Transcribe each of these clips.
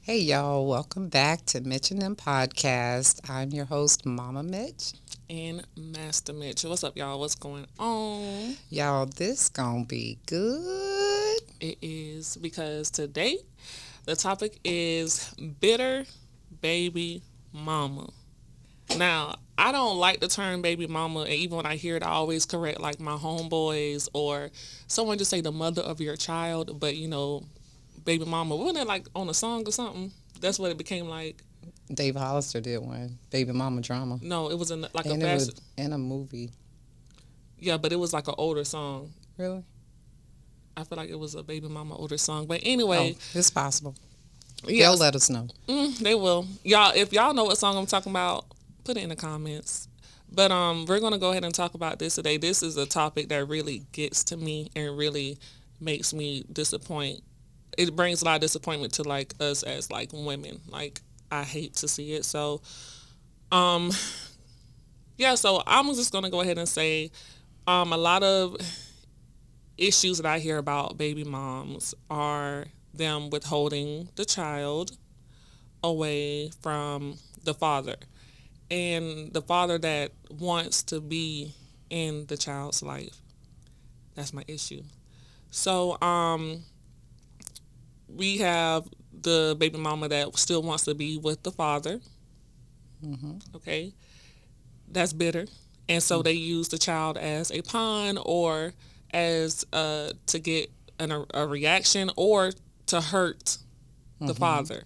Hey y'all, welcome back to Mitchh Nem podcast. I'm your host, Mama Mitch. And Master Mitch. What's up, y'all? What's going on? Y'all, this gonna be good. It is because today the topic is bitter baby mama. Now, I don't like the term baby mama, and even when I hear it, I always correct like my homeboys or someone just say the mother of your child, but baby mama, wasn't it like on a song or something? That's what it became like. Dave Hollister did one, Baby Mama Drama. No, it was in like a And it was fast. in a movie. Yeah, but it was like an older song. Really? I feel like it was a baby mama older song. But Oh, anyway, it's possible. yeah, They'll let us know. they will. Y'all, if y'all know what song I'm talking about, put it in the comments. But we're gonna go ahead and talk about this today. This is a topic that really gets to me and really makes me disappoint. It brings a lot of disappointment to like us as like women. Like I hate to see it. So um yeah, so I'm just gonna go ahead and say a lot of issues that I hear about baby moms are them withholding the child away from the father and the father that wants to be in the child's life. That's my issue. So we have the baby mama that still wants to be with the father. Okay, that's bitter, and so they use the child as a pawn or as to get a reaction or to hurt the father.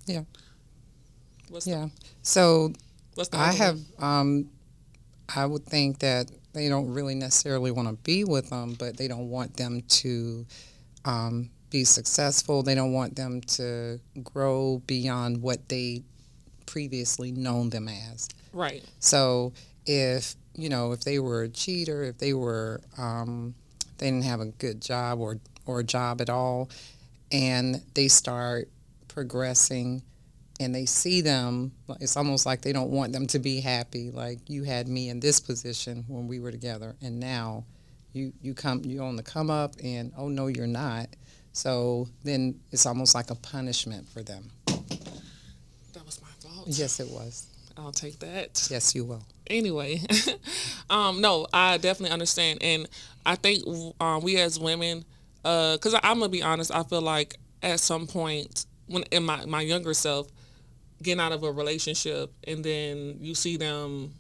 Yeah. What's the Yeah. So what's the I other have, one? I would think that they don't really necessarily want to be with them, but they don't want them to be successful. They don't want them to grow beyond what they previously known them as. Right. So if they were a cheater, if they were they didn't have a good job or a job at all, and they start progressing and they see them, it's almost like they don't want them to be happy. Like, you had me in this position when we were together, and now you're on the come up, and oh no, you're not. So then it's almost like a punishment for them. That was my fault. Yes, it was. I'll take that. Yes, you will. Anyway, no, I definitely understand, and I think we as women, because I'm gonna be honest, I feel like at some point when in my younger self, getting out of a relationship and then you see them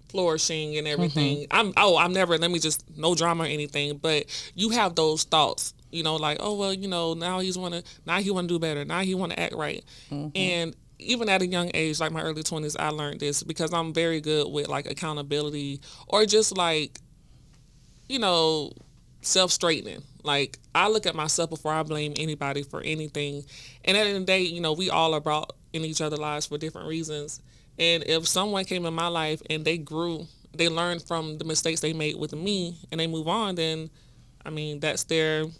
flourishing and everything. I'm never, let me just, no drama or anything, but you have those thoughts, like, oh well, now he wanna do better, now he wanna act right. And even at a young age, like my early 20s, I learned this because I'm very good with like accountability or just like, you know, self straightening. Like I look at myself before I blame anybody for anything. And at the end of the day, we all are brought in each other's lives for different reasons. And if someone came in my life and they grew, they learned from the mistakes they made with me and they move on, then I mean that's good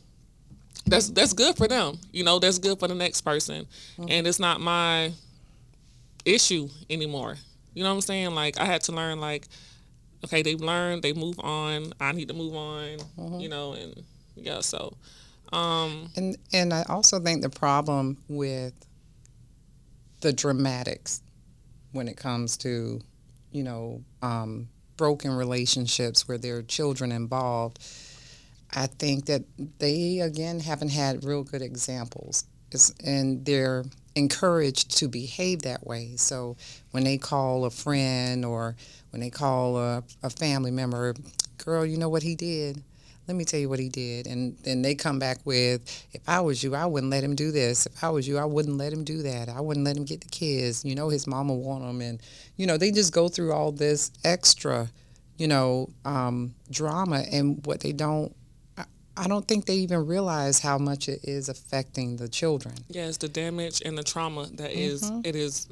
for them. That's good for the next person. And it's not my issue anymore. You know what I'm saying? Like I had to learn like, okay, they've learned, they move on, I need to move on, and yeah, so And I also think the problem with the dramatics when it comes to, you know, broken relationships where there are children involved, I think that they, again, haven't had real good examples. And they're encouraged to behave that way. So when they call a friend or when they call a family member, girl, you know what he did? Let me tell you what he did. And then they come back with, if I was you, I wouldn't let him do this. If I was you, I wouldn't let him do that. I wouldn't let him get the kids. His mama want him. And, they just go through all this extra, drama. And what they don't, I don't think they even realize how much it is affecting the children. yeah, it's the damage and the trauma that it is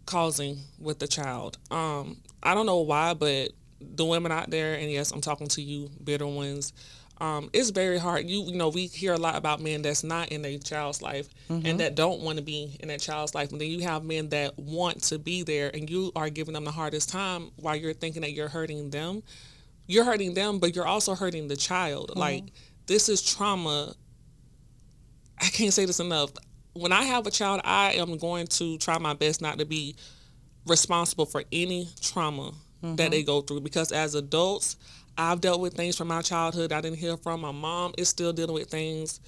causing with the child. I don't know why, but the women out there, and yes, I'm talking to you, bitter ones. It's very hard. We hear a lot about men that's not in their child's life and that don't want to be in that child's life, and then you have men that want to be there, and you are giving them the hardest time while you're thinking that you're hurting them. You're hurting them, but you're also hurting the child. Like this is trauma. I can't say this enough. when I have a child, I am going to try my best not to be responsible for any trauma that they go through, because as adults, I've dealt with things from my childhood I didn't hear from. My mom is still dealing with things.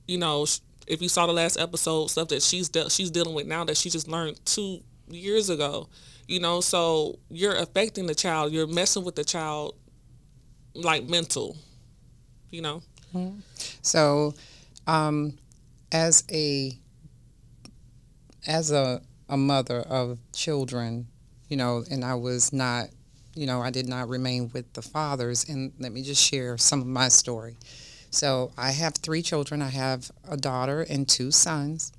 You know, if you saw the last episode, stuff that she's dealing with now that she just learned 2 years ago. You know, so you're affecting the child. You're messing with the child, like mental. You know. So, as a a mother of children, and I was not, I did not remain with the fathers. And let me just share some of my story. So I have 3 children. I have a daughter and 2 sons.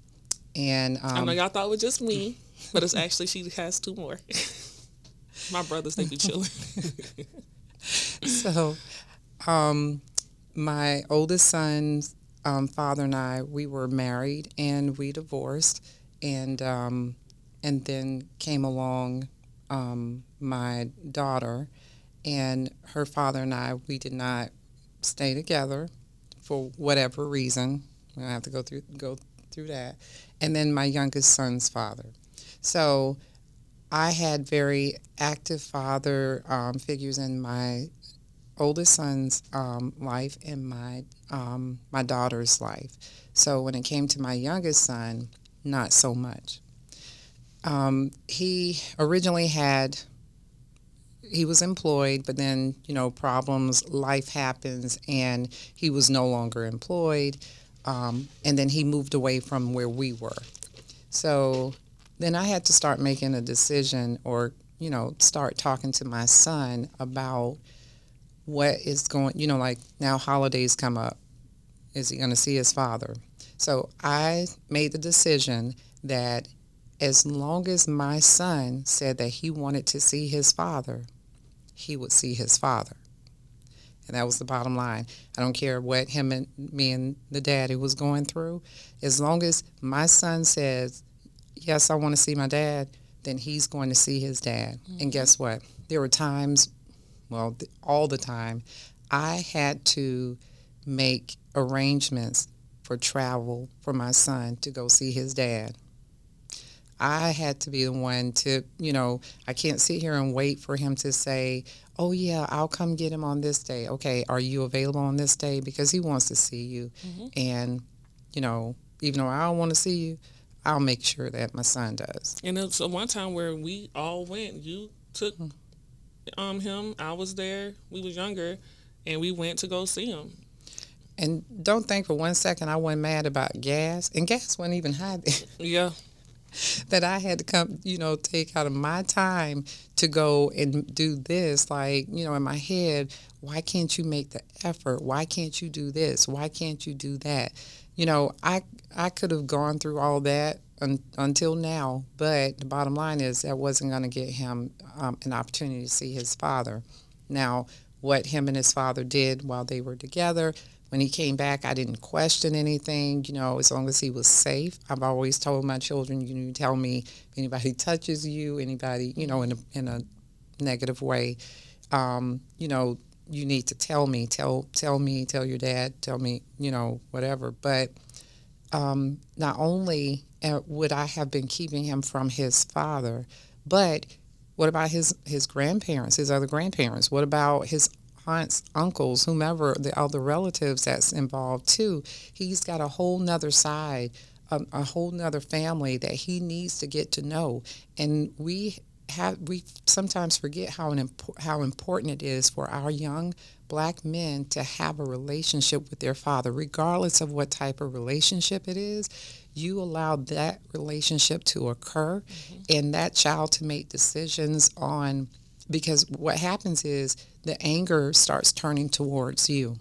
And I know y'all thought it was just me, but it's actually she has 2 more. My brothers, they be chilling. So, my oldest son's father and I, we were married and we divorced, and then came along my daughter, and her father and I, we did not stay together for whatever reason. We don't have to go through that. And then my youngest son's father. So I had very active father figures in my oldest son's life and my daughter's life. So when it came to my youngest son, not so much. He originally he was employed, but then, problems, life happens, and he was no longer employed. And then he moved away from where we were. So then I had to start making a decision, or, start talking to my son about what is going, like now holidays come up. Is he going to see his father? So I made the decision that as long as my son said that he wanted to see his father, he would see his father. And that was the bottom line. I don't care what him and me and the daddy was going through. As long as my son says, yes, I want to see my dad, then he's going to see his dad. Mm-hmm. And guess what? There were times, well, all the time, I had to make arrangements for travel for my son to go see his dad. I had to be the one to, I can't sit here and wait for him to say, oh, yeah, I'll come get him on this day. Okay, are you available on this day? Because he wants to see you. Mm-hmm. And, even though I don't want to see you, I'll make sure that my son does. And it's one time where we all went. You took him. I was there. We was younger, and we went to go see him. And don't think for one second I wasn't mad about gas. And gas wasn't even high then. Yeah. That I had to come, take out of my time to go and do this. Like, in my head, why can't you make the effort? Why can't you do this? Why can't you do that? I could have gone through all that until now, but the bottom line is that wasn't going to get him an opportunity to see his father. Now, what him and his father did while they were together, when he came back, I didn't question anything, as long as he was safe. I've always told my children, you tell me if anybody touches you, anybody, in a negative way, you need to tell me, tell me, tell your dad, tell me, whatever. But not only would I have been keeping him from his father, but what about his grandparents, his other grandparents? What about his aunts, uncles, whomever, the other relatives that's involved too? He's got a whole nother side, a whole nother family that he needs to get to know. And we sometimes forget how important it is for our young black men to have a relationship with their father, regardless of what type of relationship it is. You allow that relationship to occur, mm-hmm. and that child to make decisions on, because what happens is the anger starts turning towards you.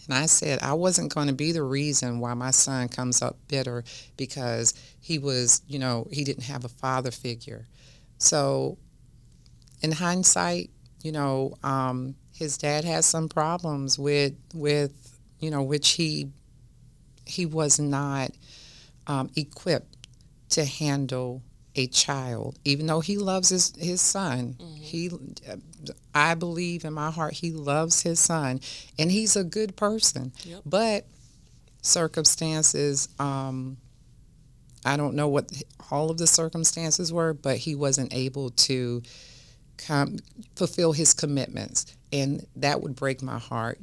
And I said I wasn't going to be the reason why my son comes up bitter because he was, he didn't have a father figure. So in hindsight, his dad has some problems with which he was not equipped to handle a child, even though he loves his son. Mm-hmm. I believe in my heart he loves his son, and he's a good person. Yep. But circumstances I don't know what all of the circumstances were, but he wasn't able to come fulfill his commitments, and that would break my heart.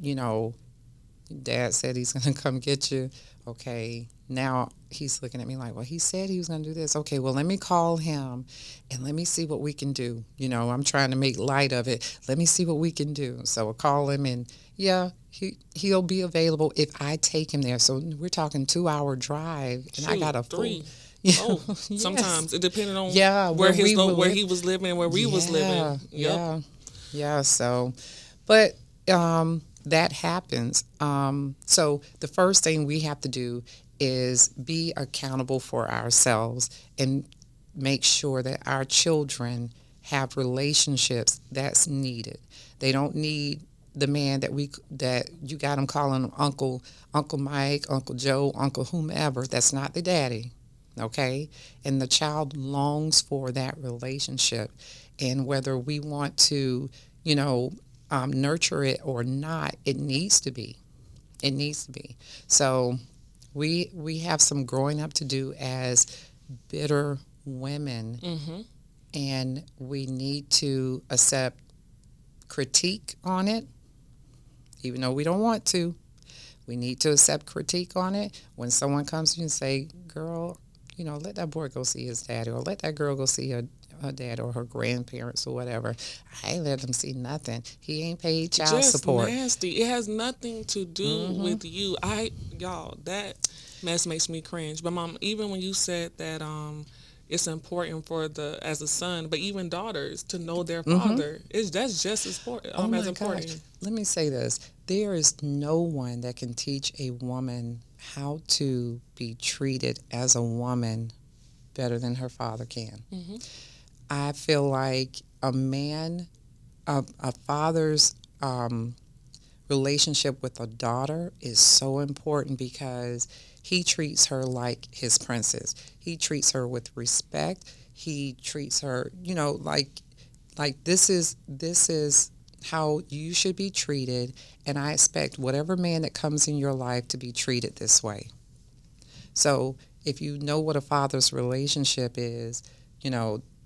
Dad said he's going to come get you. Okay, now he's looking at me like, well, he said he was going to do this. Okay, well, let me call him and let me see what we can do. I'm trying to make light of it. Let me see what we can do. So I call him, and yeah, he'll be available if I take him there. So we're talking 2 hour drive, and I Shoot, got a full. three. Yeah, Oh, yes. sometimes it depended on Yeah, where he was living and where we was living. Yep. Yeah. So, but that happens. So the first thing we have to do is be accountable for ourselves and make sure that our children have relationships that's needed. They don't need the man that you got them calling them Uncle Mike, Uncle Joe, Uncle whomever. That's not the daddy. Okay? And the child longs for that relationship. And whether we want to, nurture it or not, it needs to be. It needs to be. So we have some growing up to do as bitter women, and we need to accept critique on it, even though we don't want to. We need to accept critique on it. When someone comes to you and say, girl, let that boy go see his daddy, or let that girl go see her dad or her grandparents or whatever. I ain't let them see nothing. He ain't paid child Just support. nasty. It has nothing to do with you. Y'all, that mess makes me cringe. But mom, even when you said that it's important for as a son, but even daughters to know their father, that's just as important. Oh my as important. gosh. Let me say this. There is no one that can teach a woman how to be treated as a woman better than her father can. I feel like a father's relationship with a daughter is so important because he treats her like his princess. He treats her with respect. He treats her, like this is how you should be treated, and I expect whatever man that comes in your life to be treated this way. So if you know what a father's relationship is,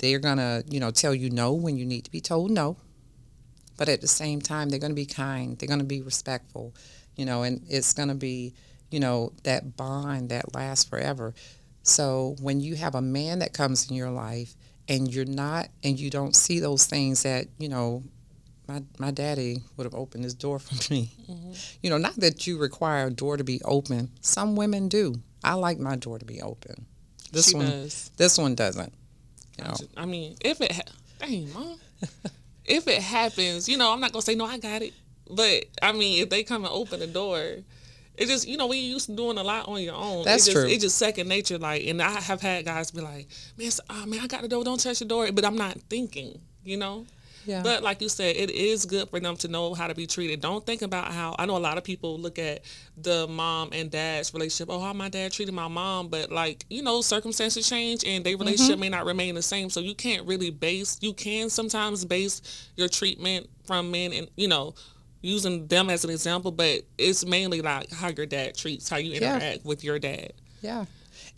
they're going to, tell you no when you need to be told no. But at the same time, they're going to be kind. They're going to be respectful, and it's going to be, that bond that lasts forever. So when you have a man that comes in your life and you don't see those things that, my daddy would have opened his door for me. Not that you require a door to be open. Some women do. I like my door to be open. This one doesn't. I mean, dang, mom. If it happens, I'm not gonna say no, I got it. But I mean, if they come and open the door, it just when you're used to doing a lot on your own, that's true. It's just second nature. Like, and I have had guys be like, man, I got the door, don't touch the door. But I'm not thinking, Yeah. But like you said, it is good for them to know how to be treated. Don't think about how, I know a lot of people look at the mom and dad's relationship. Oh, how my dad treated my mom. But circumstances change and their relationship may not remain the same. So you can't really you can sometimes base your treatment from men and, using them as an example. But it's mainly like how your dad treats, how you interact with your dad. Yeah.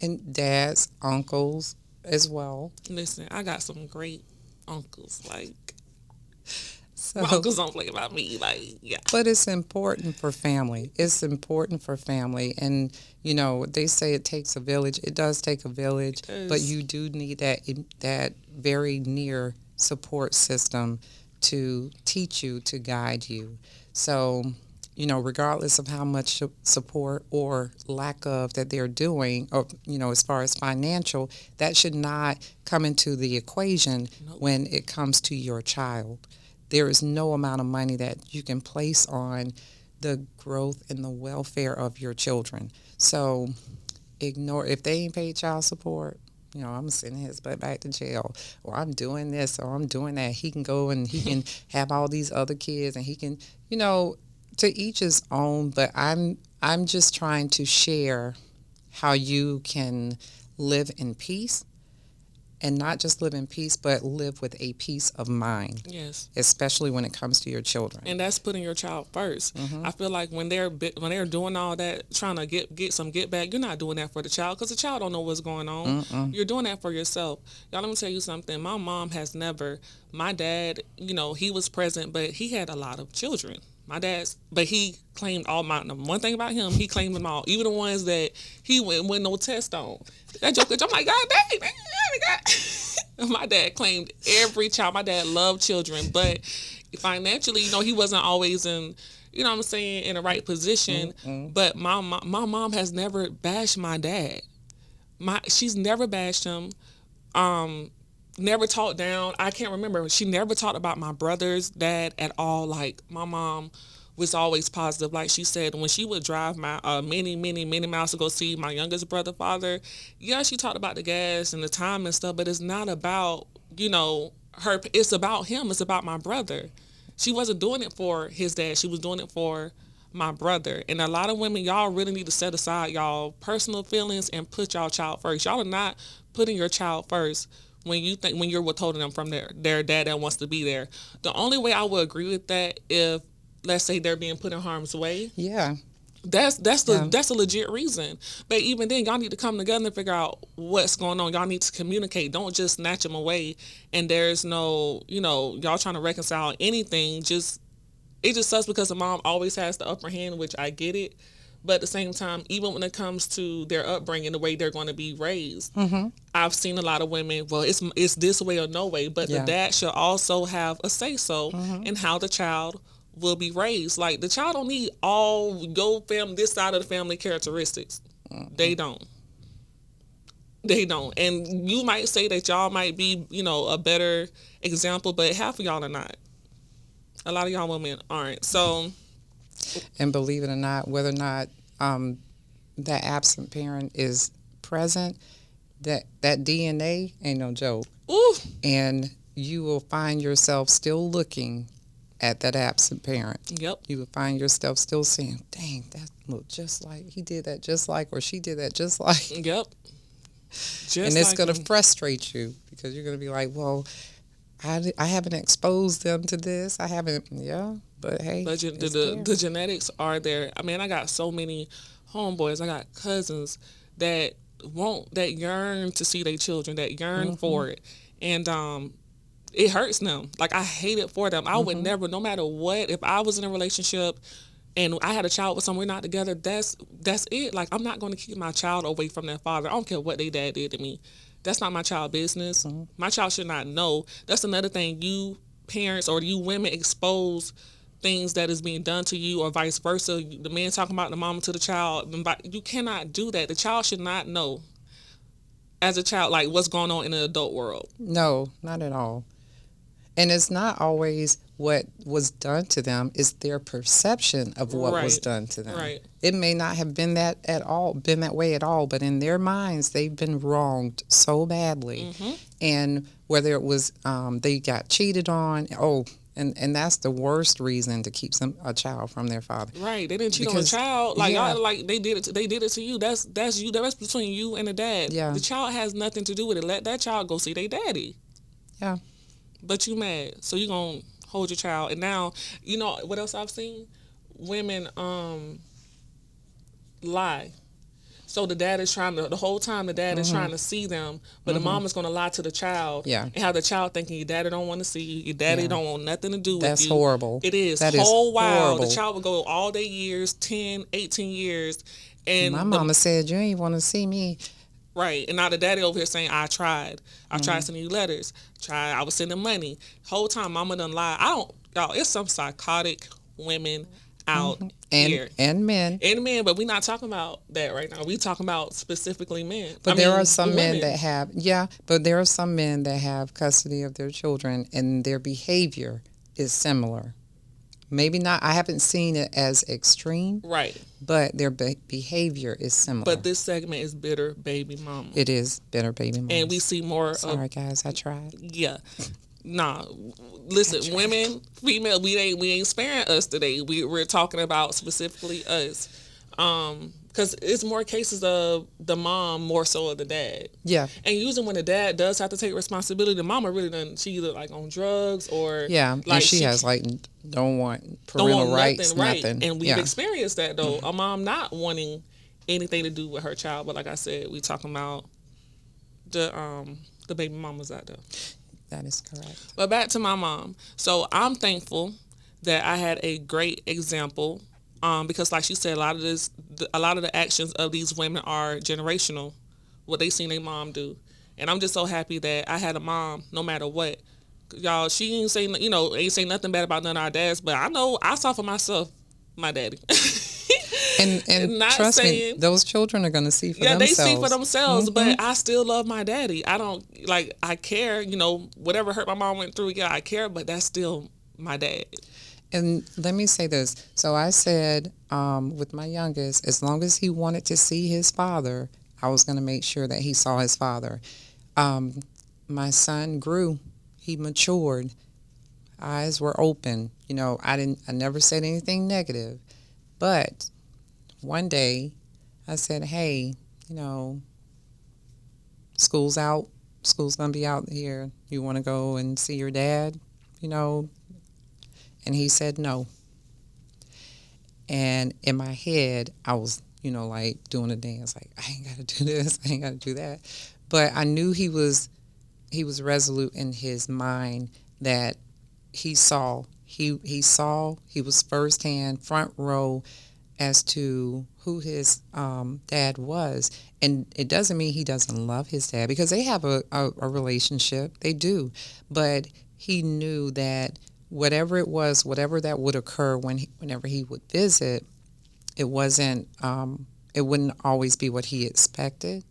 And dads, uncles as well. Listen, I got some great uncles. So, my uncles don't play about me. But it's important for family. It's important for family. And, they say it takes a village. It does take a village. But you do need that very near support system to teach you, to guide you. So, regardless of how much support or lack of that they're doing, or, as far as financial, that should not come into the equation when it comes to your child. There is no amount of money that you can place on the growth and the welfare of your children. So ignore, if they ain't paid child support, I'm sending his butt back to jail, or I'm doing this, or I'm doing that. He can go and he can have all these other kids, and he can, to each his own. But I'm just trying to share how you can live in peace and not just live in peace, but live with a peace of mind. Yes. Especially when it comes to your children. And that's putting your child 1st. I feel like when they're doing all that, trying to get some get back, you're not doing that for the child because the child don't know what's going on. You're doing that for yourself. Y'all, let me tell you something. My mom has never. My dad, he was present, but he had a lot of children. My dad's, but he claimed all my. One thing about him, he claimed them all, even the ones that he went with no test on. That joke, I'm like, God dang, God. My dad claimed every child. My dad loved children, but financially, he wasn't always in, what I'm saying, in the right position. But my mom has never bashed my dad. She's never bashed him. Never talked down. I can't remember. She never talked about my brother's dad at all. Like, my mom was always positive. Like she said, when she would drive my many miles to go see my youngest brother father, yeah, she talked about the gas and the time and stuff, but it's not about, her. It's about him. It's about my brother. She wasn't doing it for his dad. She was doing it for my brother. And a lot of women, y'all really need to set aside y'all personal feelings and put y'all child first. Y'all are not putting your child first when you're withholding them from their dad that wants to be there. The only way I would agree with that, if let's say they're being put in harm's way. Yeah. That's a legit reason. But even then, y'all need to come together and figure out what's going on. Y'all need to communicate. Don't just snatch them away and there's no, y'all trying to reconcile anything. It just sucks because the mom always has the upper hand, which I get it. But at the same time, even when it comes to their upbringing, the way they're going to be raised, I've seen a lot of women, well, it's this way or no way. But the dad should also have a say-so in how the child will be raised. Like, the child don't need all this side of the family characteristics. They don't. And you might say that y'all might be, a better example, but half of y'all are not. A lot of y'all women aren't. So... And believe it or not, whether or not that absent parent is present, that DNA ain't no joke. Ooh. And you will find yourself still looking at that absent parent. Yep. You will find yourself still saying, dang, that looked just like, he did that just like, or she did that just like. Yep. And it's going to frustrate you because you're going to be like, well, I haven't exposed them to this. I haven't, but hey. But the genetics are there. I mean, I got so many homeboys. I got cousins that yearn to see their children, that yearn for it. And it hurts them. Like, I hate it for them. I would never, no matter what, if I was in a relationship and I had a child with someone, we're not together, that's it. Like, I'm not going to keep my child away from their father. I don't care what their dad did to me. That's not my child business. My child should not know. That's another thing. You parents or you women expose things that is being done to you or vice versa. The man talking about the mama to the child. You cannot do that. The child should not know as a child, like, what's going on in the adult world. No, not at all. And it's not always what was done to them. It's their perception of what was done to them. Right. It may not have been that way at all, but in their minds, they've been wronged so badly. And whether it was they got cheated on, and that's the worst reason to keep a child from their father. Right. They didn't cheat on the child. Like, y'all, like, they did it to you. That's you. That's between you and the dad. Yeah. The child has nothing to do with it. Let that child go see their daddy. Yeah. But you mad, so you gonna hold your child. And now, what else I've seen? Women lie. So the dad is the whole time the dad is trying to see them, but the mom is gonna lie to the child. Yeah. And have the child thinking your daddy don't want to see you, your daddy don't want nothing to do with you. That's horrible. It is. That whole is while horrible. the child will go all their years, 10, 18 years. And my mama said, you ain't want to see me. Right. And now the daddy over here saying, I tried. I tried sending you letters. I was sending money. Whole time mama done lied. Y'all, it's some psychotic women out here. And men. And men, but we're not talking about that right now. We talking about specifically men. But there are some men that have custody of their children and their behavior is similar. Maybe not. I haven't seen it as extreme. Right. But their behavior is similar. But this segment is bitter baby mama. It is bitter baby mama. And we see more. Sorry, guys. I tried. Yeah. Nah. Listen, women, female, we ain't sparing us today. We're talking about specifically us. because it's more cases of the mom more so of the dad. Yeah. And usually when the dad does have to take responsibility, the mama really doesn't. She either like on drugs or Yeah, like and she has like don't want parental rights, nothing. And we've Yeah. experienced that though. A mom not wanting anything to do with her child, but like I said, we talking about the baby mamas out there. That is correct. But back to my mom. So I'm thankful that I had a great example. Because like she said, a lot of the actions of these women are generational, what they seen their mom do. And I'm just so happy that I had a mom, no matter what. Y'all, she ain't say nothing bad about none of our dads, but I know I saw for myself my daddy. And Not trust saying, me, those children are going to see for yeah, themselves. they see for themselves, but I still love my daddy. I don't, like, I care, whatever hurt my mom went through, yeah, I care, but that's still my dad. And let me say this. So I said with my youngest, as long as he wanted to see his father, I was going to make sure that he saw his father. My son grew. He matured. Eyes were open. I never said anything negative. But one day I said, hey, school's out. School's going to be out here. You want to go and see your dad? And he said no. And in my head, I was, like doing a dance, like, I ain't got to do this, I ain't got to do that. But I knew he was resolute in his mind that he saw. He saw, he was firsthand, front row as to who his dad was. And it doesn't mean he doesn't love his dad, because they have a relationship. They do. But he knew that whatever it was, whatever that would occur whenever he would visit, it wasn't, it wouldn't always be what he expected.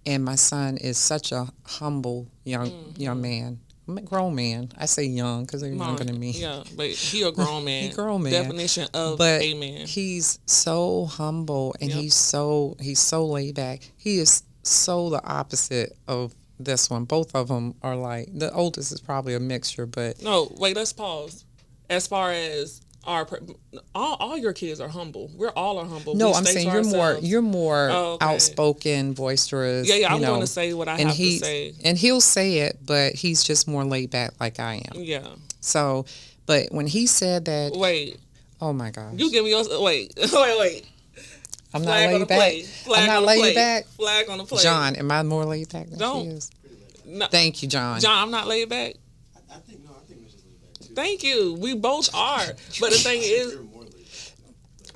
And my son is such a humble young man, grown man. I say young because they're younger than me. Yeah, but he a grown man. He grown man. Definition of but a man. He's so humble and he's so laid back. He is so the opposite of this one. Both of them are like, the oldest is probably a mixture, but no, wait, let's pause. As far as all your kids are humble. We're all are humble. No, I'm saying you're more outspoken, boisterous. Yeah, I'm going to say what I have to say. And he'll say it, but he's just more laid back like I am. Yeah. So, but when he said that, wait, oh my gosh, you give me your wait. I'm not laid back. I'm not laid back. Flag on the plate. John, am I more laid back than she is? No. Thank you, John. John, I'm not laid back. I think Mitch is laid back too. Thank you. We both are. But the thing is,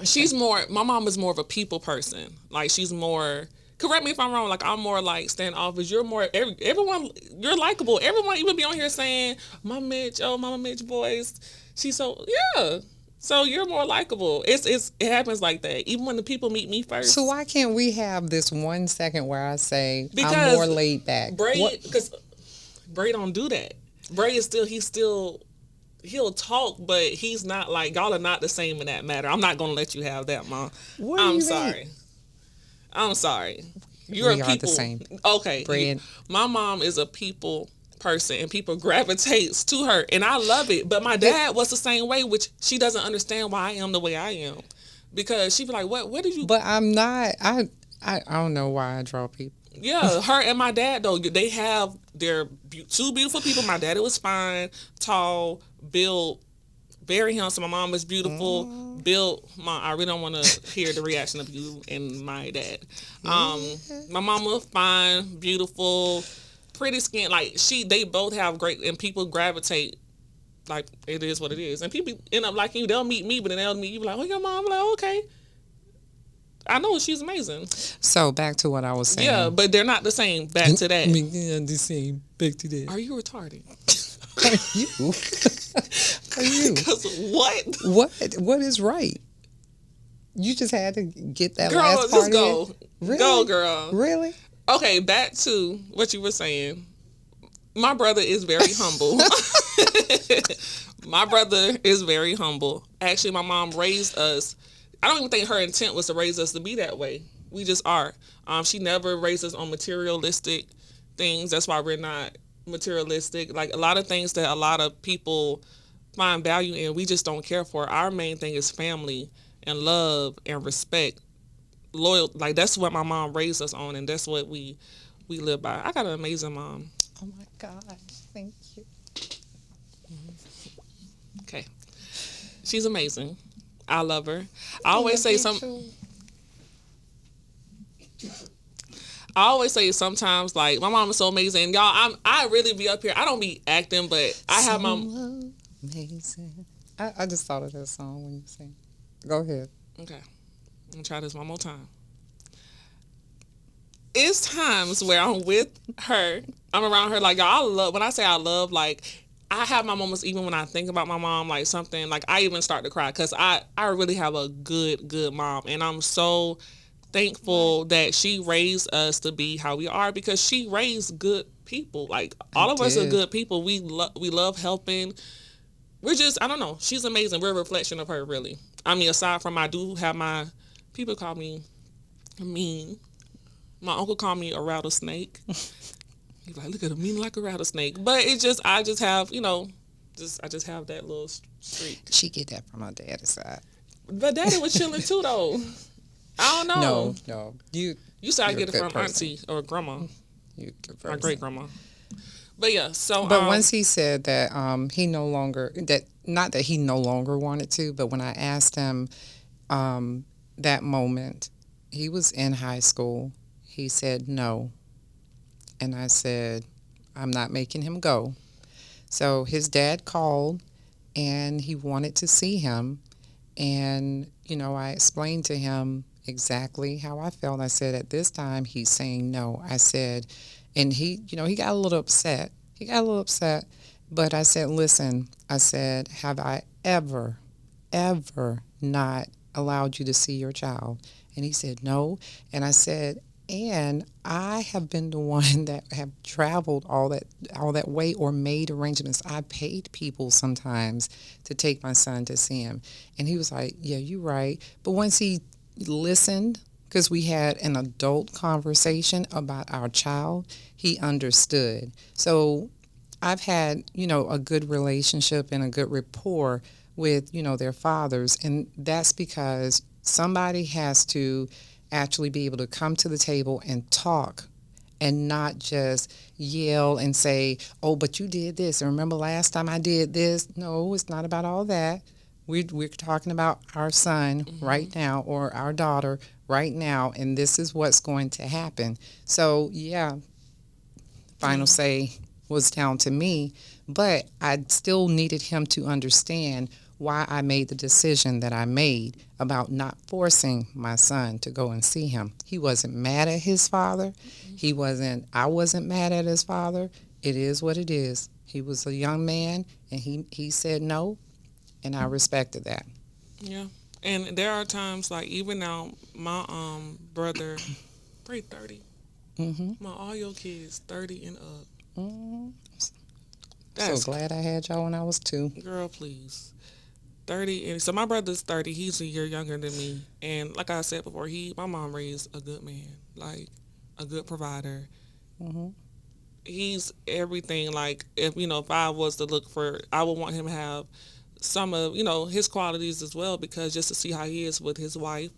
she's more. My mom is more of a people person. Like, she's more. Correct me if I'm wrong. Like, I'm more like standoffish. You're more. Everyone. You're likable. Everyone even be on here saying, "Mama Mitch, oh Mama Mitch, boys." She's so So you're more likable. It happens like that. Even when the people meet me first. So why can't we have this 1 second where I say because I'm more laid back? Because Bray don't do that. Bray is he'll talk, but he's not like, y'all are not the same in that matter. I'm not gonna let you have that, Mom. I'm sorry. I'm sorry. You're we a people. Are the same. Okay. My mom is a people person and people gravitates to her, and I love it. But my dad was the same way, which she doesn't understand why I am the way I am, because she be like, what did you? But I'm not. I don't know why I draw people. Yeah, her and my dad though, they're two beautiful people. My daddy was fine, tall, built, very handsome. My mom was beautiful, built. I really don't want to hear the reaction of you and my dad. My mom was fine, beautiful, pretty skin. Like, they both have great, and people gravitate. Like, it is what it is, and people end up liking you. They'll meet me, but then they'll meet you. Like, oh, your mom. I'm like, okay. I know she's amazing. So back to what I was saying. Yeah, but they're not the same. Back to that. The same. Back to that. Are you retarded? Are you? Are you? Because what is right? You just had to get that girl, last part just go. in? Really? Go, girl. Really? Okay, back to what you were saying. My brother is very humble. My brother is very humble. Actually, my mom raised us. I don't even think her intent was to raise us to be that way. We just are. She never raised us on materialistic things. That's why we're not materialistic. Like, a lot of things that a lot of people find value in, we just don't care for. Our main thing is family and love and respect. loyal. Like that's what my mom raised us on, and that's what we live by. I got an amazing mom. Oh my God, thank you. Okay, she's amazing. I love her. I always say I always say sometimes like my mom is so amazing. Y'all, I really be up here. I don't be acting, but I have my amazing. I just thought of that song when you sing. Go ahead. Okay. I'm gonna try this one more time. It's times where I'm with her, I'm around her, like y'all, I love, when I say I love, like I have my moments even when I think about my mom, like something, like I even start to cry because I really have a good mom, and I'm so thankful that she raised us to be how we are because she raised good people. Like all of us are good people. We love helping. We're just, I don't know. She's amazing. We're a reflection of her, really. I mean, aside from I do have my, people call me mean. My uncle called me a rattlesnake. He's like, look at him, mean like a rattlesnake. But it's just, I just have, I just have that little streak. She get that from her daddy's side. But daddy was chilling too, though. I don't know. No. You said I get it from auntie or grandma. You my great grandma. But yeah, so. But once he said that he no longer, not that he no longer wanted to, but when I asked him that moment, he was in high school. He said no. And I said, I'm not making him go. So his dad called and he wanted to see him. And, I explained to him exactly how I felt. I said, at this time, he's saying no. I said, and he got a little upset. But I said, listen, I said, have I ever not allowed you to see your child? And he said, no. And I said, and I have been the one that have traveled all that way or made arrangements. I paid people sometimes to take my son to see him. And he was like, yeah, you're right. But once he listened, because we had an adult conversation about our child, he understood. So I've had, a good relationship and a good rapport with, their fathers. And that's because somebody has to actually be able to come to the table and talk and not just yell and say, oh, but you did this. And remember last time I did this? No, it's not about all that. We're talking about our son right now or our daughter right now, and this is what's going to happen. So, yeah, final say was down to me, but I still needed him to understand why I made the decision that I made about not forcing my son to go and see him. He wasn't mad at his father. I wasn't mad at his father. It is what it is. He was a young man, and he said no, and I respected that. Yeah. And there are times, like, even now, my brother, pretty 30. All your kids, 30 and up. So glad I had y'all when I was 2. Girl, please. 30, and so my brother's 30. He's a year younger than me, and like I said before, my mom raised a good man, like a good provider. He's everything. Like if I was to look for, I would want him to have some of his qualities as well, because just to see how he is with his wife,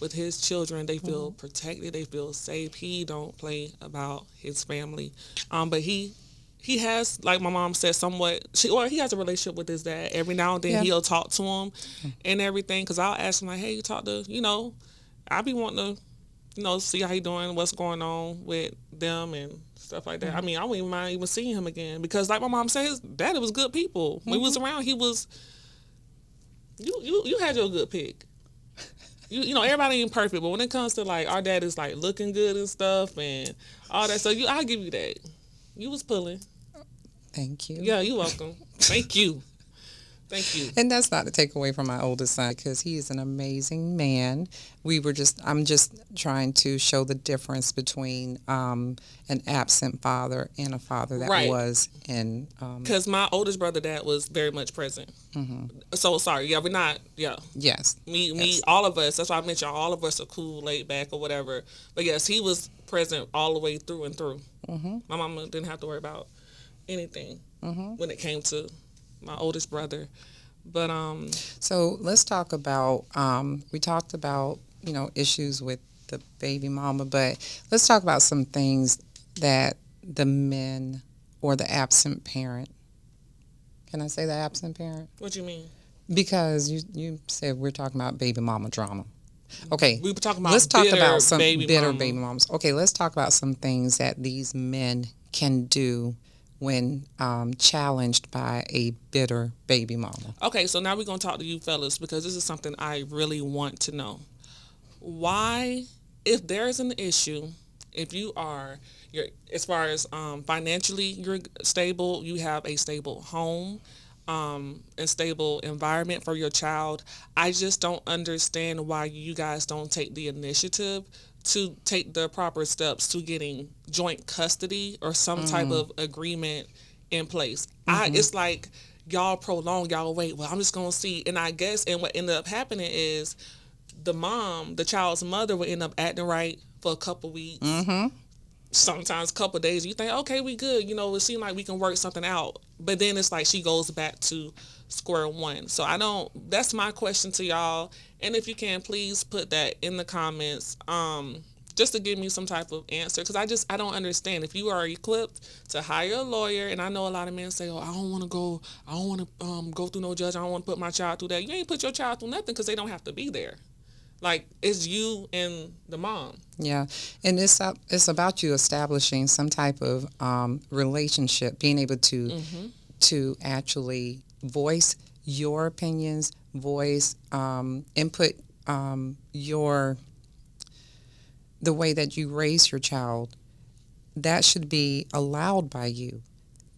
with his children, they feel protected, they feel safe. He don't play about his family, but he has, like my mom said, he has a relationship with his dad. Every now and then he'll talk to him and everything. Because I'll ask him, like, hey, you talk to, I be wanting to, see how he doing, what's going on with them and stuff like that. I mean, I wouldn't even mind even seeing him again. Because like my mom said, his daddy was good people. When we was around, he was, you had your good pick. Everybody ain't perfect. But when it comes to, like, our dad is, like, looking good and stuff and all that. So I'll give you that. You was pulling. Thank you. Yeah, you're welcome. Thank you. And that's not to take away from my oldest son, because he is an amazing man. I'm just trying to show the difference between an absent father and a father that was in. Because my oldest brother, dad was very much present. So sorry, we're not. Yeah. Yes. Me, all of us. That's why I mentioned all of us are cool, laid back, or whatever. But yes, he was present all the way through and through. My mama didn't have to worry about anything when it came to my oldest brother. But so let's talk about we talked about issues with the baby mama, but let's talk about some things that the men or the absent parent. Can I say the absent parent? What you mean? Because you said we're talking about baby mama drama. Okay, We were talking about let's talk bitter about some baby bitter mama. baby mamas. Okay, let's talk about some things that these men can do when challenged by a bitter baby mama. Okay, so now we're gonna talk to you fellas because this is something I really want to know. Why, if there's an issue, if you're as far as financially you're stable, you have a stable home, and stable environment for your child. I just don't understand why you guys don't take the initiative to take the proper steps to getting joint custody or some type of agreement in place. It's like y'all prolong, y'all wait. Well, I'm just gonna see, and I guess, and what ended up happening is the child's mother, would end up acting right for a couple weeks, sometimes a couple days. You think, okay, we good. It seems like we can work something out. But then it's like she goes back to square one. So that's my question to y'all. And if you can, please put that in the comments, just to give me some type of answer. Because I don't understand. If you are equipped to hire a lawyer, and I know a lot of men say, oh, I don't want to go through no judge. I don't want to put my child through that. You ain't put your child through nothing because they don't have to be there. Like, it's you and the mom. Yeah, and it's about you establishing some type of relationship, being able to actually voice your opinions, voice input the way that you raise your child. That should be allowed by you.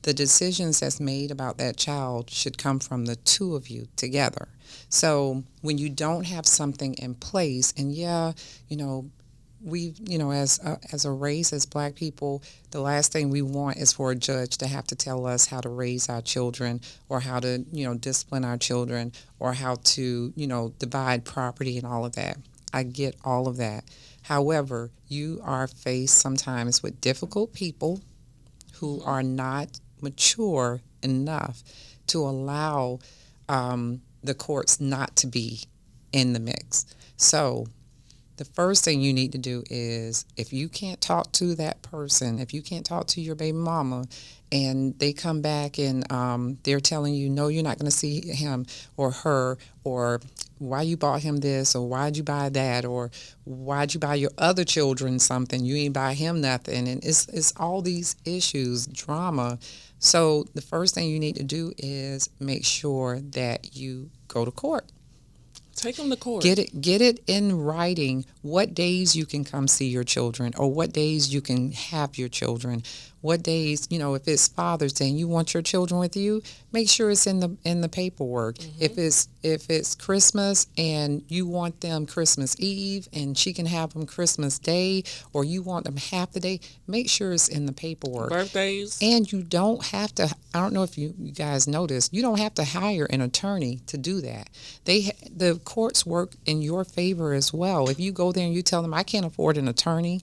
The decisions that's made about that child should come from the two of you together. So when you don't have something in place, and we, as a race, as Black people, the last thing we want is for a judge to have to tell us how to raise our children, or how to, discipline our children, or how to, divide property and all of that. I get all of that. However, you are faced sometimes with difficult people who are not mature enough to allow the courts not to be in the mix. So the first thing you need to do is, if you can't talk to that person, if you can't talk to your baby mama, and they come back and they're telling you, no, you're not going to see him or her, or why you bought him this, or why'd you buy that, or why'd you buy your other children something, you ain't buy him nothing, and it's all these issues, drama. So the first thing you need to do is make sure that you go to court. Take them to court. Get it in writing what days you can come see your children, or what days you can have your children. What days, if it's Father's Day and you want your children with you, make sure it's in the paperwork. If it's Christmas and you want them Christmas Eve and she can have them Christmas Day, or you want them half the day, make sure it's in the paperwork. Birthdays. And you don't have to, I don't know if you guys noticed, you don't have to hire an attorney to do that. The courts work in your favor as well. If you go there and you tell them, I can't afford an attorney,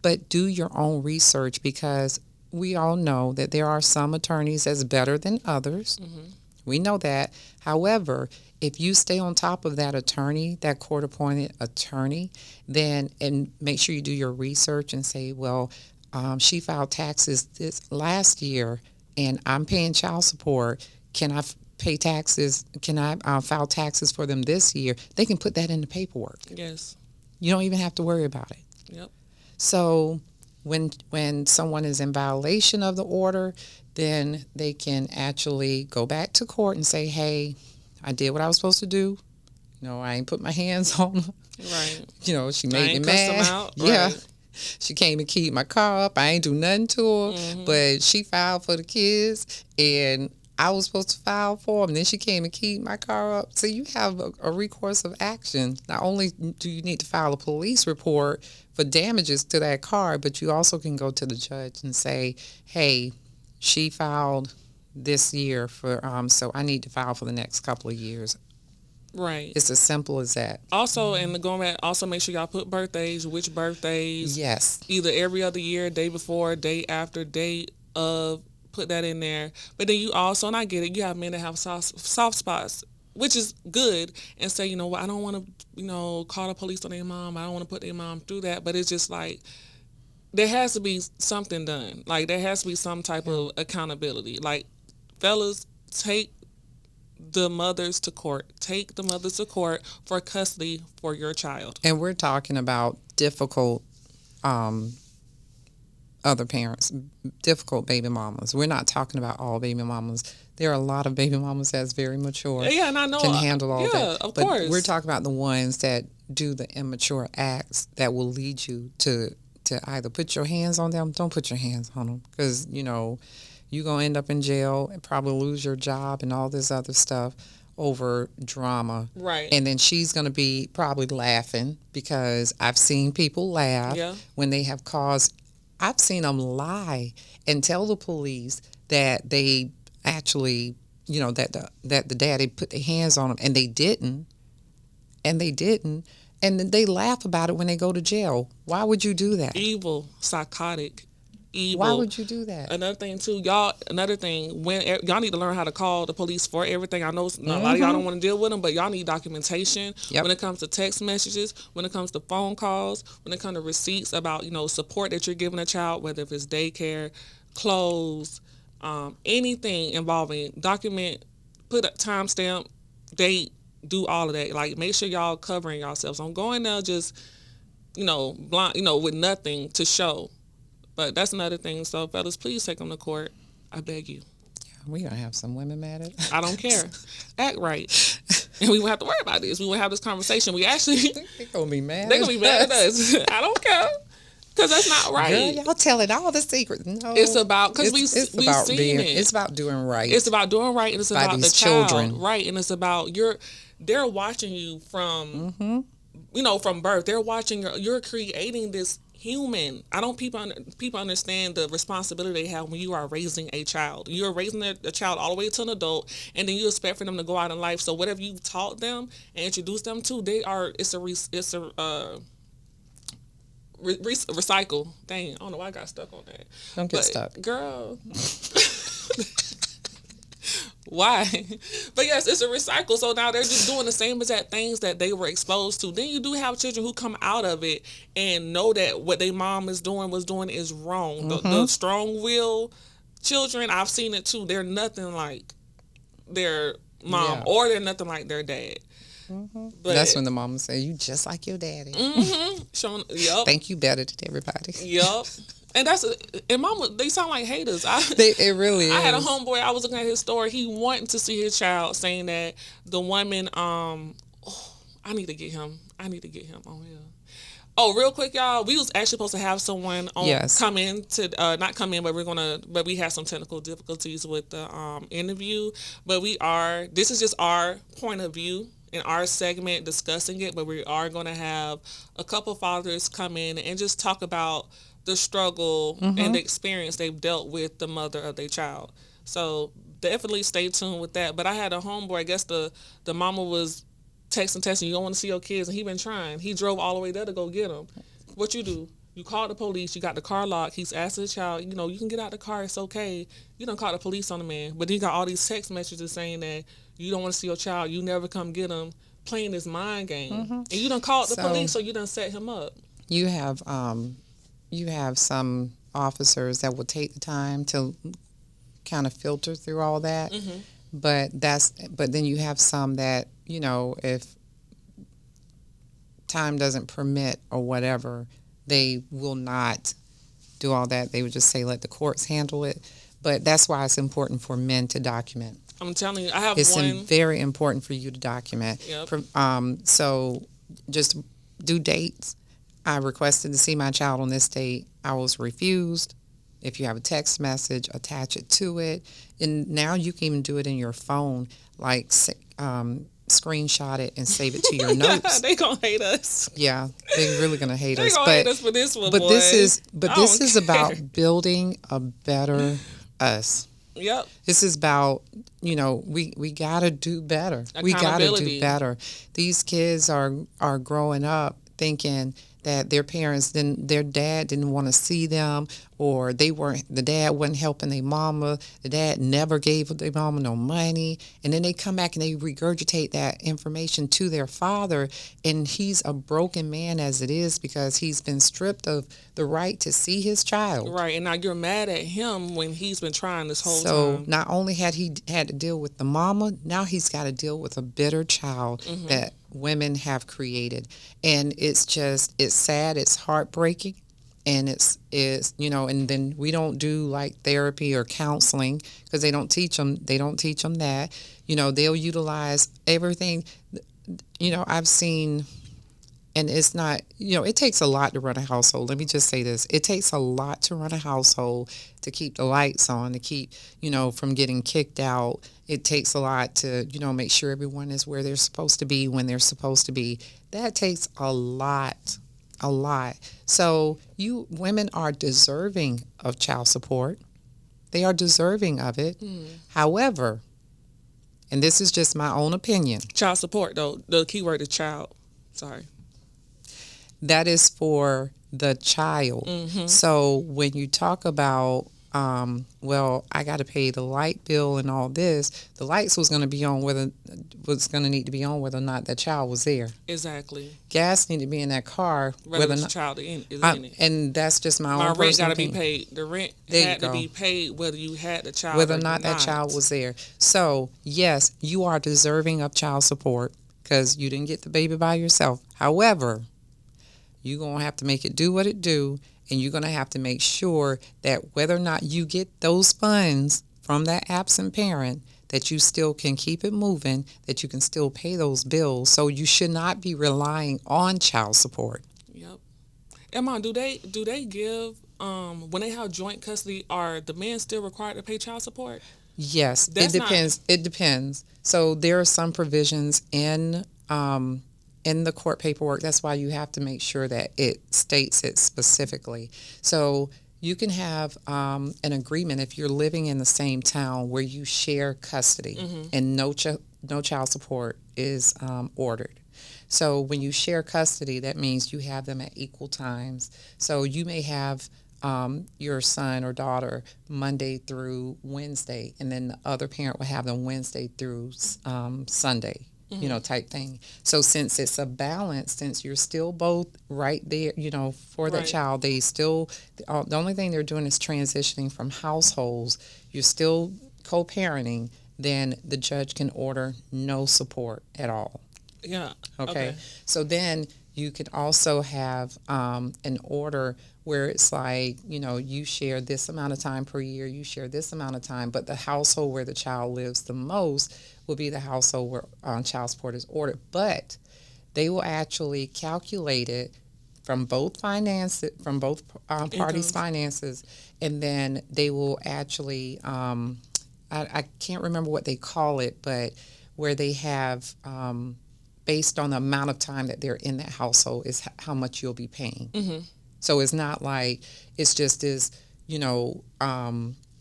but do your own research, because we all know that there are some attorneys that's better than others. We know that. However, if you stay on top of that attorney, that court-appointed attorney, then, and make sure you do your research and say, well, she filed taxes this last year and I'm paying child support. Can I pay taxes? Can I file taxes for them this year? They can put that in the paperwork. Yes. You don't even have to worry about it. Yep. So when someone is in violation of the order, then they can actually go back to court and say, hey, I did what I was supposed to do. I ain't put my hands on her. Right. She made me mad. Out. Yeah. Right. She came and keyed my car up. I ain't do nothing to her, but she filed for the kids, and I was supposed to file for them. Then she came and keyed my car up. So you have a recourse of action. Not only do you need to file a police report for damages to that car, but you also can go to the judge and say, hey, she filed this year for, so I need to file for the next couple of years. Right. It's as simple as that. Also, and going back, also make sure y'all put birthdays, which birthdays. Yes. Either every other year, day before, day after, day of. Put that in there. But then you also, and I get it, you have men that have soft spots which is good, and say, you know what, I don't want to, call the police on their mom. I don't want to put their mom through that. But it's just like, there has to be something done. Like, there has to be some type of accountability. Like, fellas, take the mothers to court. Take the mothers to court for custody for your child. And we're talking about difficult other parents, difficult baby mamas. We're not talking about all baby mamas. There are a lot of baby mamas that's very mature. Yeah, and I know can handle all that. Yeah, of course. We're talking about the ones that do the immature acts that will lead you to either put your hands on them. Don't put your hands on them, because you're going to end up in jail and probably lose your job and all this other stuff over drama. Right. And then she's going to be probably laughing, because I've seen people laugh when they have caused. I've seen them lie and tell the police that they actually, that the daddy put their hands on them, and they didn't. And then they laugh about it when they go to jail. Why would you do that? Evil, psychotic, evil. Why would you do that? Another thing too, y'all. When y'all need to learn how to call the police for everything. I know a lot of y'all don't want to deal with them, but y'all need documentation when it comes to text messages, when it comes to phone calls, when it comes to receipts about support that you're giving a child, whether if it's daycare, clothes, anything involving. Document, put a timestamp, date, do all of that. Like, make sure y'all covering yourselves. Don't go in there just blind, with nothing to show. But that's another thing. So, fellas, please take them to court. I beg you. We're going to have some women mad at us. I don't care. Act right. And we won't have to worry about this. We won't have this conversation. We actually... They're going to be mad. They're going to be mad at us. I don't care. Because that's not right. Girl, y'all telling all the secrets. No. It's about... Because we've seen it. It's about doing right. It's about doing right, and it's about the children. Child. Right, and it's about they're watching you from... from birth. They're watching you're creating this human. I don't people understand the responsibility they have when you are raising a child. You're raising a child all the way to an adult, and then you expect for them to go out in life. So whatever you've taught them and introduced them to, recycle. Dang, I don't know why I got stuck on that. Don't get stuck, girl. Why? But yes, it's a recycle. So now they're just doing the same exact things that they were exposed to. Then you do have children who come out of it and know that what their mom was doing is wrong. The strong will children, I've seen it too. They're nothing like their mom or they're nothing like their dad. But that's when the mama say, "You just like your daddy." Yep. Think you better than everybody. Yep. And mama, they sound like haters. It really is. I had a homeboy, I was looking at his story. He wanted to see his child, saying that the woman, I need to get him on here. Oh, real quick, y'all. We was actually supposed to have someone come in to not come in, but we had some technical difficulties with the interview. But this is just our point of view in our segment discussing it. But we are going to have a couple fathers come in and just talk about the struggle and the experience they've dealt with the mother of their child. So definitely stay tuned with that. But I had a homeboy, I guess the mama was texting, you don't want to see your kids, and he been trying. He drove all the way there to go get them. What you do? You call the police, you got the car locked, he's asking the child, you can get out the car, it's okay. You don't call the police on the man. But he got all these text messages saying that you don't want to see your child, you never come get him, playing this mind game. And you done called the police, so you done set him up. You have some officers that will take the time to kind of filter through all that. But then you have some that, if time doesn't permit or whatever, they will not do all that. They would just say, let the courts handle it. But that's why it's important for men to document. I'm telling you, I have it's one. It's very important for you to document. Yep. So just do dates. I requested to see my child on this date. I was refused. If you have a text message, attach it to it. And now you can even do it in your phone, like screenshot it and save it to your notes. They gonna hate us. Yeah, they're really gonna hate us. They gonna hate us for this one, but boy. this is about building a better us. Yep. This is about, we got to do better. We got to do better. These kids are growing up thinking that their dad didn't want to see them, or the dad wasn't helping their mama, the dad never gave their mama no money, and then they come back and they regurgitate that information to their father, and he's a broken man as it is because he's been stripped of the right to see his child. Right, and now you're mad at him when he's been trying this whole time. So not only had he had to deal with the mama, now he's got to deal with a bitter child that women have created. And it's sad, it's heartbreaking, and it's and then we don't do like therapy or counseling because they don't teach them that. They'll utilize everything. I've seen, and it's not, it takes a lot to run a household. Let me just say this. It takes a lot to run a household, to keep the lights on, to keep, from getting kicked out. It takes a lot to, make sure everyone is where they're supposed to be when they're supposed to be. That takes a lot. So you women are deserving of child support. They are deserving of it. However, and this is just my own opinion. Child support, though, the key word is child. Sorry. That is for the child. So when you talk about, I got to pay the light bill and all this, the lights was going to need to be on whether or not that child was there. Exactly. Gas need to be in that car whether the child is in it. And that's just my own rent personal got to be opinion. paid. The rent had to be paid whether you had the child whether or not that child was there. So yes, you are deserving of child support because you didn't get the baby by yourself. However, you're going to have to make it do what it do, and you're going to have to make sure that whether or not you get those funds from that absent parent, that you still can keep it moving, that you can still pay those bills. So you should not be relying on child support. Yep. Emma, do they give, when they have joint custody, are the men still required to pay child support? Yes, it depends. It depends. So there are some provisions in the court paperwork. That's why you have to make sure that it states it specifically. So you can have an agreement if you're living in the same town where you share custody and no child support is ordered. So when you share custody, that means you have them at equal times. So you may have your son or daughter Monday through Wednesday, and then the other parent will have them Wednesday through Sunday. Type thing. So since it's a balance, since you're still both right there, for the child, they still, the only thing they're doing is transitioning from households. You're still co-parenting, then the judge can order no support at all. Yeah. Okay. So then you can also have an order where it's like, you share this amount of time per year, you share this amount of time, but the household where the child lives the most will be the household where child support is ordered. But they will actually calculate it from both parties' finances, and then they will actually, I can't remember what they call it, but where they have, based on the amount of time that they're in that household is how much you'll be paying. So it's not like it's just this,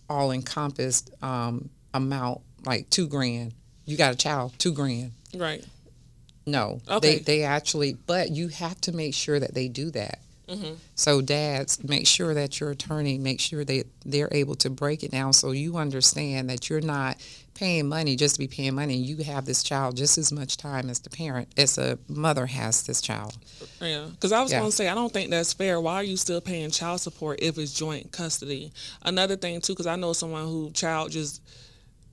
all-encompassed amount, like $2,000. You got a child, $2,000. Right. No. Okay. They actually, but you have to make sure that they do that. So dads, make sure that your attorney, make sure they're able to break it down so you understand that you're not paying money just to be paying money. You have this child just as much time as a mother has this child. Yeah, because I was going to say, I don't think that's fair. Why are you still paying child support if it's joint custody? Another thing, too, because I know someone who child just,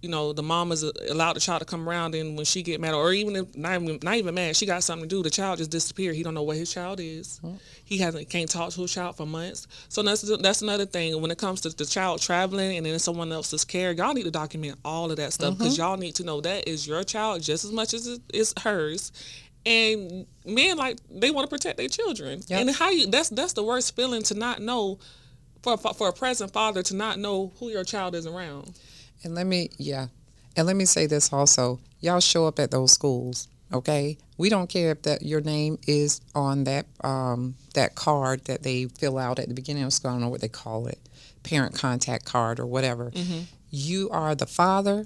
the mom is allowed the child to come around, and when she get mad, or even if not even mad, she got something to do, the child just disappeared. He don't know where his child is. He can't talk to his child for months. So that's another thing when it comes to the child traveling and then someone else's care. Y'all need to document all of that stuff because y'all need to know that is your child just as much as it's hers. And men, they want to protect their children. Yep. And that's the worst feeling, to not know, for a present father to not know who your child is around. And let me say this also. Y'all show up at those schools, okay? We don't care if that your name is on that that card that they fill out at the beginning of school. I don't know what they call it, parent contact card or whatever. You are the father.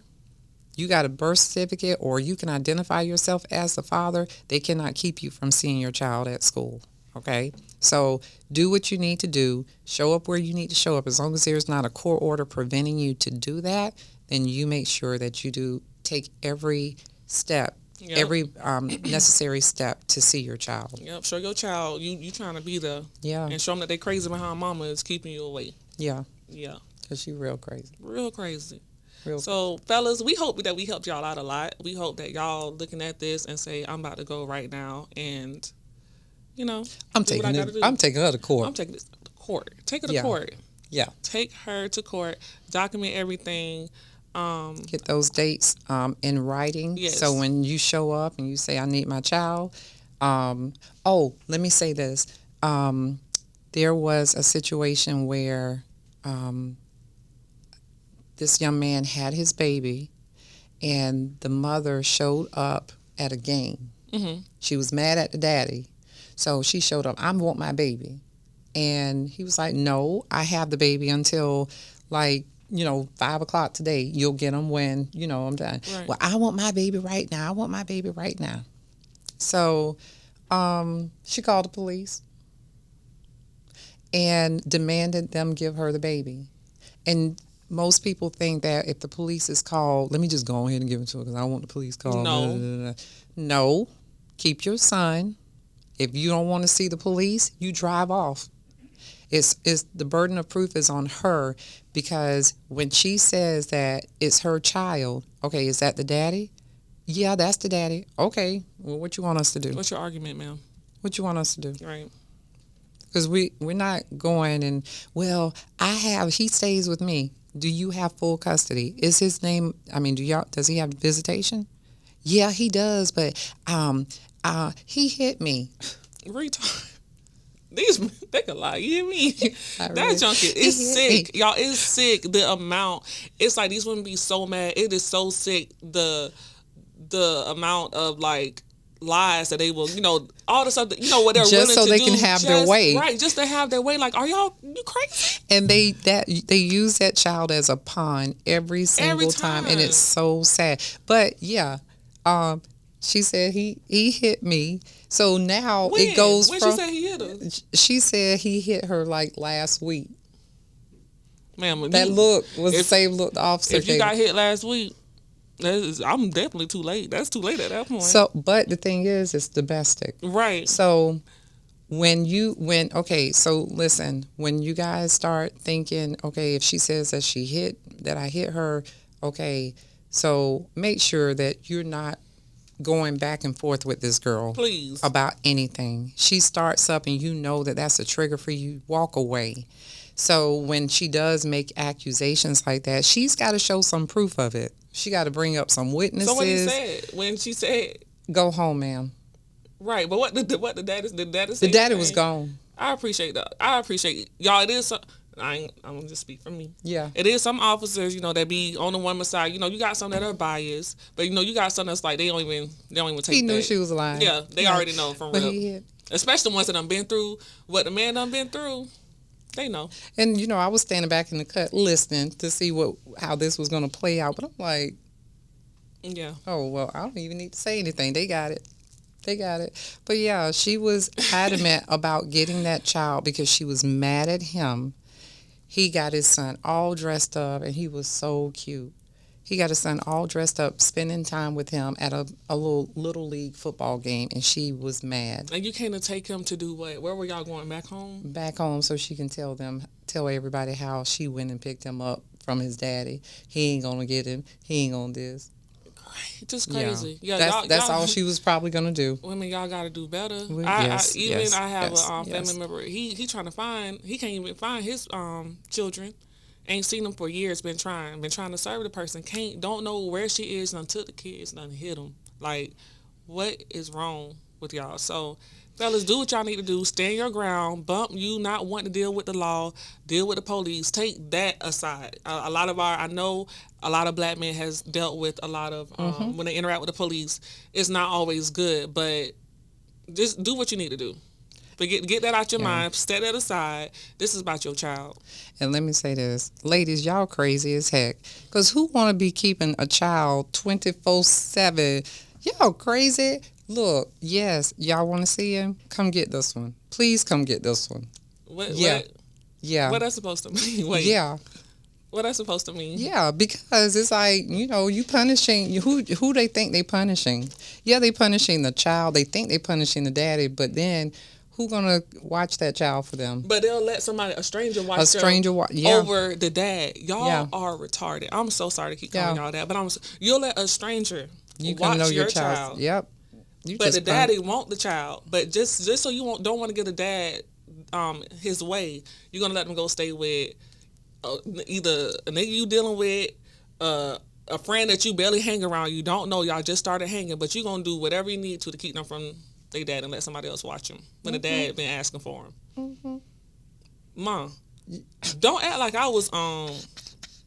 You got a birth certificate, or you can identify yourself as the father. They cannot keep you from seeing your child at school, Okay? So do what you need to do. Show up where you need to show up. As long as there's not a court order preventing you to do that, then you make sure that you do take every step, every necessary step to see your child. Yep. Show your child you trying to be there. Yeah. And show them that they crazy behind mama is keeping you away. Yeah. Yeah. Because she real crazy. Real crazy. Real So, fellas, we hope that we helped y'all out a lot. We hope that y'all looking at this and say, I'm about to go right now and, I'm taking her to court. I'm taking this to court. Take her to Yeah. court. Yeah. Take her to court. Document everything. Get those dates in writing. Yes. So when you show up and you say, I need my child. Let me say this. There was a situation where this young man had his baby and the mother showed up at a game. Mm-hmm. She was mad at the daddy. So she showed up, I want my baby. And he was like, no, I have the baby until 5 o'clock today. You'll get him when, I'm done. Right. Well, I want my baby right now. I want my baby right now. So she called the police and demanded them give her the baby. And most people think that if the police is called, let me just go ahead and give it to her because I don't want the police called. No. No. Keep your son. If you don't want to see the police, you drive off. It's the burden of proof is on her because when she says that it's her child, okay, is that the daddy? Yeah, that's the daddy. Okay, well, what you want us to do? What's your argument, ma'am? What you want us to do? Right. Because we're not going and, he stays with me. Do you have full custody? Is his name, does he have visitation? Yeah, he does, but he hit me. Retard. They can lie. You hear me? That really- junkie is sick. Y'all, it's sick. The amount. It's like these women be so mad. It is so sick. The amount of lies that they will, all the stuff that, what they're Just willing so to they do. can have their way. Right, just to have their way. Like, are y'all, you crazy? And they use that child as a pawn every single time, and it's so sad. But yeah, she said he hit me. So now When? it goes When from. she said he hit her? She said he hit her last week. Ma'am, That look was the same look the officer If you gave. got hit last week, I'm definitely too late. That's too late at that point. So, but the thing is, it's domestic. Right. So when you guys start thinking, okay, if she says that I hit her, okay, so make sure that you're not going back and forth with this girl. Please. About anything. She starts up and you know that that's a trigger for you, walk away. So when she does make accusations like that, she's got to show some proof of it. She got to bring up some witnesses. So what he said when she said, "Go home, ma'am." Right, but what the daddy say? The daddy was gone. I appreciate that. I appreciate y'all. It is. I'm gonna just speak for me. Yeah. It is some officers, that be on the woman's side. You got some that are biased, but you got some that's like they don't even take. He knew that. she was lying. Yeah, they already know from But real. Especially the ones that done been through what the man done been through. They know. And I was standing back in the cut listening to see how this was going to play out. But I'm like, yeah. Oh well, I don't even need to say anything. They got it. But yeah, she was adamant about getting that child because she was mad at him. He got his son all dressed up, and he was so cute. He got his son all dressed up, spending time with him at a little league football game, and she was mad. And you came to take him to do what? Where were y'all going? Back home? Back home, so she can tell everybody how she went and picked him up from his daddy. He ain't gonna get him. He ain't gonna this. Just crazy. Yeah, that's all she was probably gonna do. Women, y'all got to do better. I have a family member. He trying to find. He can't even find his children. Ain't seen them for years. Been trying to serve the person. Don't know where she is until the kids done hit them. Like, what is wrong with y'all? So, fellas, do what y'all need to do. Stand your ground. Bump you not wanting to deal with the law. Deal with the police. Take that aside. I know a lot of black men has dealt with a lot of when they interact with the police. It's not always good, but just do what you need to do. But get that out your mind. Set that aside. This is about your child. And let me say this. Ladies, y'all crazy as heck. Because who want to be keeping a child 24/7? Y'all crazy. Look, yes, y'all want to see him? Come get this one. please come get this one. Yeah. Yeah. What that's supposed to mean? Wait. Yeah. What that's supposed to mean? Yeah, because it's like, you punishing, who they think they punishing. Yeah, they punishing the child. They think they punishing the daddy, but then who going to watch that child for them? But they'll let a stranger watch yeah. over the dad. Y'all are retarded. I'm so sorry to keep calling y'all that, but you'll let a stranger watch your child. Yep. But the daddy want the child. But just so you don't want to get the dad his way, you're going to let them go stay with either a nigga you dealing with, a friend that you barely hang around, you don't know, y'all just started hanging, but you're going to do whatever you need to keep them from their dad and let somebody else watch them when the dad been asking for him. Mom, don't act like I was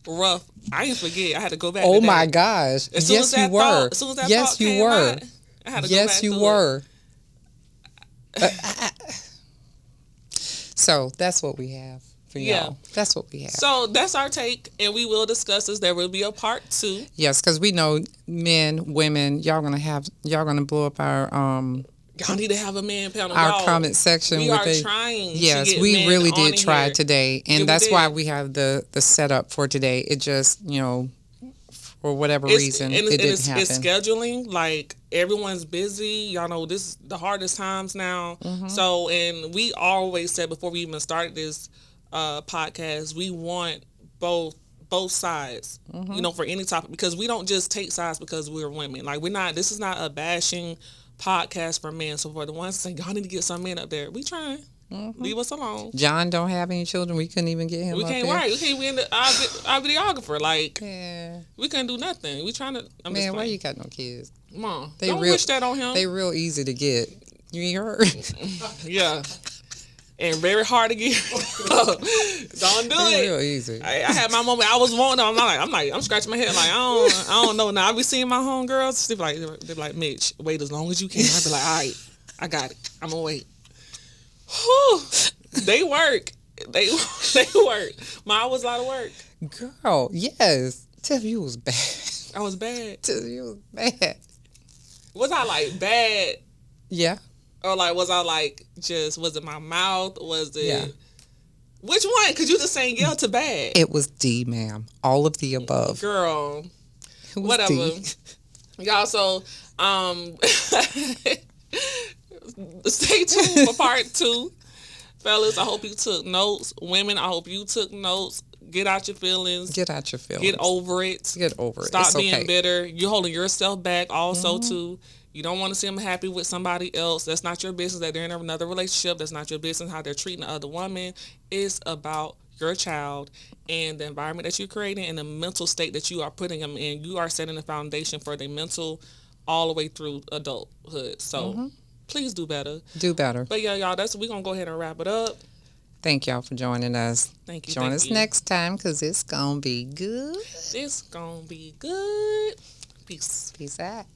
rough. I didn't forget. I had to go back. Oh my gosh. Yes, you were. As soon as that yes, thought you came were. out, I had to yes, go back you were. So that's what we have for y'all. That's what we have. So that's our take, and we will discuss this. There will be a part 2. Yes, because we know men, women, y'all gonna blow up our Y'all need to have a man panel. Our comment section. We are trying. Yes, to get we men really on did try here. today, and that's why we have the setup for today. It just for whatever reason it didn't happen. It's scheduling. Like everyone's busy. Y'all know this is the hardest times now. So, and we always said before we even started this podcast, we want both sides. For any topic, because we don't just take sides because we're women. Like we're not. This is not a bashing podcast for men. So for the ones saying y'all need to get some men up there, we trying. Leave us alone. John don't have any children. We couldn't even get him. We can't. Up there. Right. We can't be in our videographer. Like Yeah. we couldn't do nothing. We trying to. Man, why you got no kids? Mom, don't wish that on him. They real easy to get. You ain't heard? Yeah. And very hard to get. Don't do it. Real easy. I had my moment. I was wanting them. I'm scratching my head like I don't know now. I be seeing my homegirls. They be like, Mitch, wait as long as you can. I be like, all right, I got it. I'm gonna wait. Whew. They work. They work. Mine was a lot of work. Girl, yes. Tiff, you was bad. I was bad. Tiff, you was bad. Was I like bad? Yeah. Or like was I like was it my mouth? Was it? Yeah. Which one? Cause you just saying yeah to bad. It was D, ma'am. All of the above. Girl. It was Whatever. D. Y'all, so stay tuned for part 2. Fellas, I hope you took notes. Women, I hope you took notes. Get out your feelings. Get out your feelings. Get over it. Get over it. Stop being bitter. You're holding yourself back also too. You don't want to see them happy with somebody else. That's not your business that they're in another relationship. That's not your business how they're treating the other woman. It's about your child and the environment that you're creating and the mental state that you are putting them in. You are setting the foundation for their mental all the way through adulthood. So please do better. Do better. But yeah, y'all, we're going to go ahead and wrap it up. Thank y'all for joining us. Thank you. Join us next time because it's going to be good. It's going to be good. Peace. Peace out.